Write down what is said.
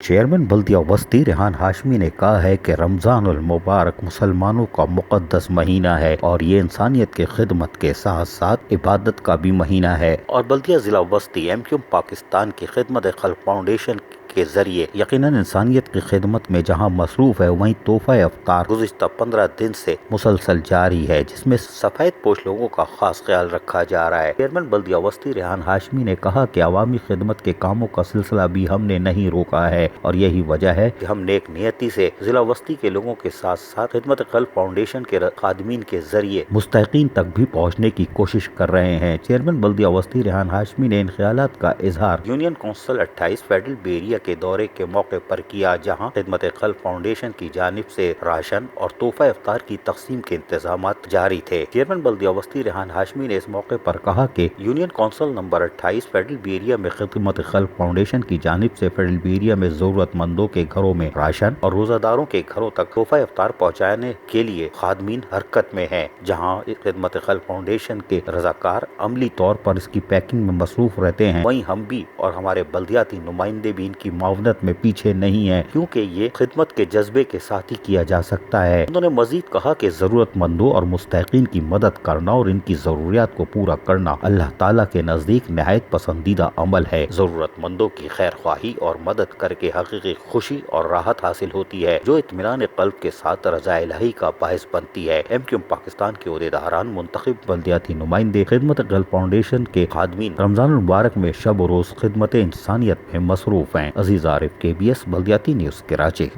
Chairman بلدیہ وسطی ریحان ہاشمی نے کہا ہے کہ رمضان المبارک مسلمانوں کا مقدس مہینہ ہے اور یہ انسانیت کی خدمت کے ساتھ ساتھ عبادت کا بھی مہینہ ہے، اور بلدیہ ضلع وسطی MQM پاکستان کی خدمت خلق فاؤنڈیشن کے ذریعے یقیناً انسانیت کی خدمت میں جہاں مصروف ہے وہیں تحفہ افطار گزشتہ 15 دن سے مسلسل جاری ہے، جس میں سفید پوش لوگوں کا خاص خیال رکھا جا رہا ہے۔ چیئرمین بلدیہ وسطی ریحان ہاشمی نے کہا کہ عوامی خدمت کے کاموں کا سلسلہ بھی ہم نے نہیں روکا ہے اور یہی وجہ ہے کہ ہم نیک نیتی سے ضلع وسطی کے لوگوں کے ساتھ ساتھ خدمت خلق فاؤنڈیشن کے خادمین کے ذریعے مستحقین تک بھی پہنچنے کی کوشش کر رہے ہیں۔ چیئرمین بلدیہ وسطی ریحان ہاشمی نے ان خیالات کا اظہار یونین کونسل 28 فیڈرل بیریا کے دورے کے موقع پر کیا، جہاں خدمت خلق فاؤنڈیشن کی جانب سے راشن اور تحفہ افطار کی تقسیم کے انتظامات جاری تھے۔ چیئرمین بلدیہ وسطی ریحان ہاشمی نے اس موقع پر کہا کہ یونین کونسل نمبر 28 فیڈرل بیریا میں خدمت خلق فاؤنڈیشن کی جانب سے فیڈرل بیریا میں ضرورت مندوں کے گھروں میں راشن اور روزہ داروں کے گھروں تک تحفہ افطار پہنچانے کے لیے خادمین حرکت میں ہیں، جہاں خدمت خلق فاؤنڈیشن کے رضاکار عملی طور پر اس کی پیکنگ میں مصروف رہتے ہیں، وہیں ہم بھی اور ہمارے بلدیاتی نمائندے بھی ان کی معاونت میں پیچھے نہیں ہیں، کیونکہ یہ خدمت کے جذبے کے ساتھ ہی کیا جا سکتا ہے۔ انہوں نے مزید کہا کہ ضرورت مندوں اور مستحقین کی مدد کرنا اور ان کی ضروریات کو پورا کرنا اللہ تعالیٰ کے نزدیک نہایت پسندیدہ عمل ہے۔ ضرورت مندوں کی خیر خواہی اور مدد کر کے حقیقی خوشی اور راحت حاصل ہوتی ہے، جو اطمینان قلب کے ساتھ رضا الہی کا باعث بنتی ہے۔ MQM پاکستان کے عہدیداران، منتخب بلدیاتی نمائندے، خدمت خلق فاؤنڈیشن کے خادمین رمضان المبارک میں شب و روز خدمت انسانیت میں مصروف ہیں۔ عزیز عارف، KBS بلدیاتی نیوز، کراچی۔